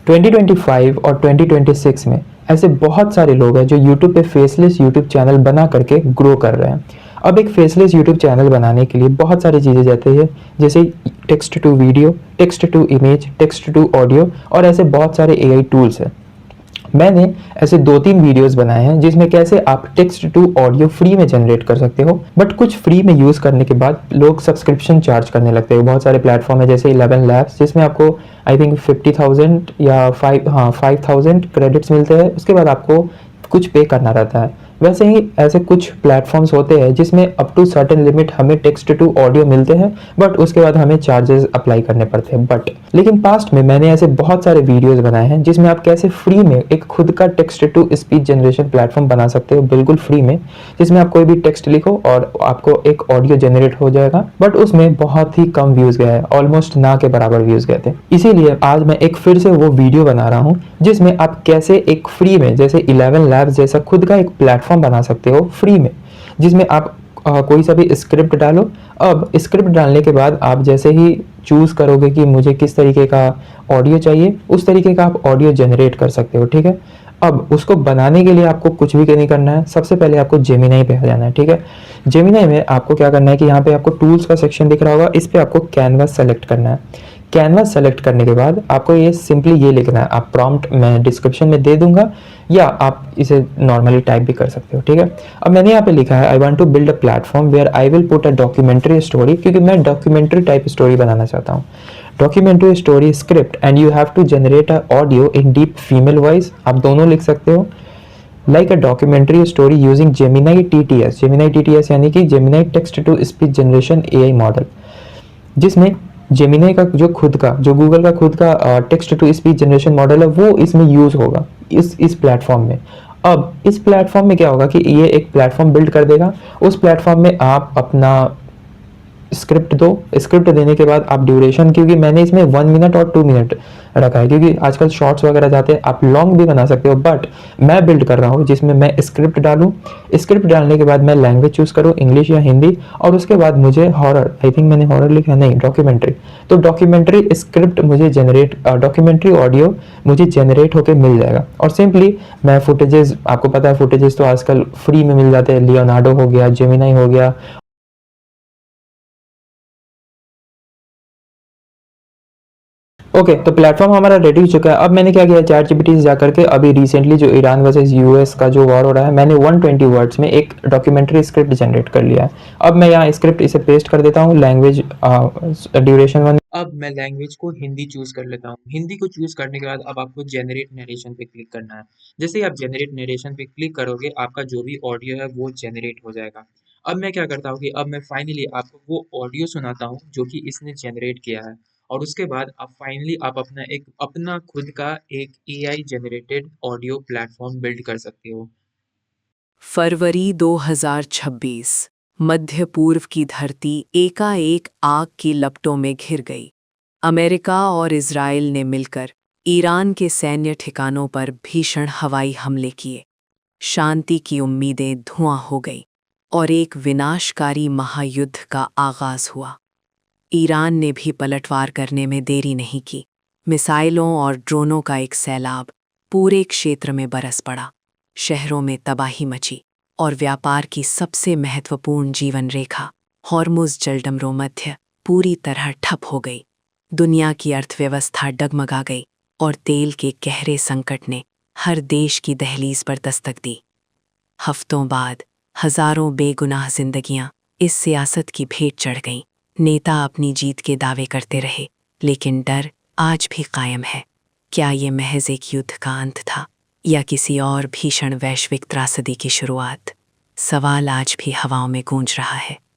2025 और 2026 में ऐसे बहुत सारे लोग हैं जो YouTube पे फेसलेस YouTube चैनल बना करके ग्रो कर रहे हैं। अब एक फेसलेस YouTube चैनल बनाने के लिए बहुत सारी चीज़ें जाती है, जैसे text to video, text to image, text to audio और ऐसे बहुत सारे AI टूल्स हैं। मैंने ऐसे 2-3 वीडियोस बनाए हैं जिसमें कैसे आप टेक्स्ट टू ऑडियो फ्री में जनरेट कर सकते हो, बट कुछ फ्री में यूज़ करने के बाद लोग सब्सक्रिप्शन चार्ज करने लगते हैं। बहुत सारे प्लेटफॉर्म है जैसे 11 लैब्स, जिसमें आपको आई थिंक 50,000 या 5,000 क्रेडिट्स मिलते हैं, उसके बाद आपको कुछ पे करना रहता है। वैसे ही ऐसे कुछ प्लेटफॉर्म्स होते हैं जिसमें अप टू सर्टेन लिमिट हमें टेक्स्ट टू ऑडियो मिलते हैं, बट उसके बाद हमें चार्जेस अप्लाई करने पड़ते हैं। बट लेकिन पास्ट में मैंने ऐसे बहुत सारे वीडियोस बनाए हैं जिसमें आप कैसे फ्री में एक खुद का text to speech generation platform बना सकते हो, बिल्कुल फ्री में, जिसमें आप कोई भी टेक्स्ट लिखो और आपको एक ऑडियो जनरेट हो जाएगा। बट उसमें बहुत ही कम व्यूज गए हैं, ऑलमोस्ट ना के बराबर व्यूज गए थे। इसीलिए आज मैं एक फिर से वो वीडियो बना रहा हूँ जिसमें आप कैसे एक फ्री में जैसे 11 लैब्स जैसा खुद का एक प्लेटफॉर्म बना सकते हो फ्री में, जिसमें आप कोई सा भी स्क्रिप्ट डालो। अब स्क्रिप्ट डालने के बाद आप जैसे ही चूज़ करोगे कि मुझे किस तरीके का ऑडियो चाहिए, उस तरीके का आप ऑडियो जनरेट कर सकते हो, ठीक है। अब उसको बनाने के लिए आपको कुछ भी नहीं करना है, सबसे पहले आपको जेमिनाई पे आ जाना है, ठीक है। जेमिनाई में आपको क्या करना है कि यहाँ पे आपको टूल्स का सेक्शन दिख रहा होगा, इस पे आपको कैनवास सेलेक्ट करना है। कैनवास सेलेक्ट करने के बाद आपको ये सिंपली ये लिखना है, आप प्रॉम्प्ट मैं डिस्क्रिप्शन में दे दूंगा या आप इसे नॉर्मली टाइप भी कर सकते हो, ठीक है। अब मैंने यहाँ पे लिखा है I want to build a platform where I will put a documentary story, क्योंकि मैं डॉक्यूमेंट्री टाइप स्टोरी बनाना चाहता हूँ। Documentary story script and you have to generate a audio in deep female voice, आप दोनों लिख सकते हो। Like a documentary story using Gemini TTS, Gemini TTS यानी कि Gemini text to speech generation AI model, जिसमें जेमिनाई का जो खुद का, जो गूगल का खुद का text to speech generation model है, वो इसमें यूज होगा इस प्लेटफॉर्म में। अब इस प्लेटफॉर्म में क्या होगा कि ये एक प्लेटफॉर्म बिल्ड कर देगा, उस प्लेटफॉर्म में आप अपना स्क्रिप्ट दो। स्क्रिप्ट देने के बाद आप ड्यूरेशन, क्योंकि मैंने इसमें 1 मिनट और 2 मिनट रखा है, क्योंकि आजकल शॉर्ट्स वगैरह जाते हैं, आप लॉन्ग भी बना सकते हो, बट मैं बिल्ड कर रहा हूँ जिसमें मैं स्क्रिप्ट डालूँ। स्क्रिप्ट डालने के बाद मैं लैंग्वेज चूज करूँ, इंग्लिश या हिंदी, और उसके बाद मुझे हॉरर, आई थिंक मैंने हॉरर लिखा है, नहीं डॉक्यूमेंट्री, तो डॉक्यूमेंट्री स्क्रिप्ट मुझे जनरेट, डॉक्यूमेंट्री ऑडियो मुझे जनरेट होकर मिल जाएगा। और सिंपली मैं फुटेजेस, आपको पता है फुटेजेस तो आजकल फ्री में मिल जाते हैं, लियोनार्डो हो गया, जेमिनाई हो गया। ओके, तो प्लेटफॉर्म हमारा रेडी हो चुका है। अब मैंने क्या किया, चैट जीपीटी से जाकर के अभी रिसेंटली जो ईरान वर्सेस यूएस का जो वॉर हो रहा है, मैंने 120 वर्ड्स में एक डॉक्यूमेंट्री स्क्रिप्ट जनरेट कर लिया है। अब मैं यहाँ स्क्रिप्ट इसे पेस्ट कर देता हूँ, लैंग्वेज ड्यूरेशन 1। अब मैं लैंग्वेज को हिंदी चूज कर लेता हूँ। हिंदी को चूज करने के बाद अब आपको जेनरेट नरेशन पे क्लिक करना है। जैसे ही आप जेनरेट नरेशन पे क्लिक करोगे, आपका जो भी ऑडियो है वो जेनरेट हो जाएगा। अब मैं क्या करता हूँ कि अब मैं फाइनली आपको वो ऑडियो सुनाता हूँ जो कि इसने जनरेट किया है, और उसके बाद आप फाइनली आप अपना खुद का एक AI generated audio platform build कर सकते हो। फरवरी 2026। मध्य पूर्व की धरती एकाएक आग की लपटों में घिर गई। अमेरिका और इजराइल ने मिलकर ईरान के सैन्य ठिकानों पर भीषण हवाई हमले किए। शांति की उम्मीदें धुआं हो गई और एक विनाशकारी महायुद्ध का आगाज हुआ। ईरान ने भी पलटवार करने में देरी नहीं की। मिसाइलों और ड्रोनों का एक सैलाब पूरे क्षेत्र में बरस पड़ा। शहरों में तबाही मची और व्यापार की सबसे महत्वपूर्ण जीवन रेखा हॉर्मुज़ जलडमरों मध्य पूरी तरह ठप हो गई। दुनिया की अर्थव्यवस्था डगमगा गई और तेल के गहरे संकट ने हर देश की दहलीज पर दस्तक दी। हफ्तों बाद हजारों बेगुनाह जिंदगियां इस सियासत की भेंट चढ़ गईं। नेता अपनी जीत के दावे करते रहे, लेकिन डर आज भी कायम है। क्या ये महज एक युद्ध का अंत था या किसी और भीषण वैश्विक त्रासदी की शुरुआत? सवाल आज भी हवाओं में गूंज रहा है।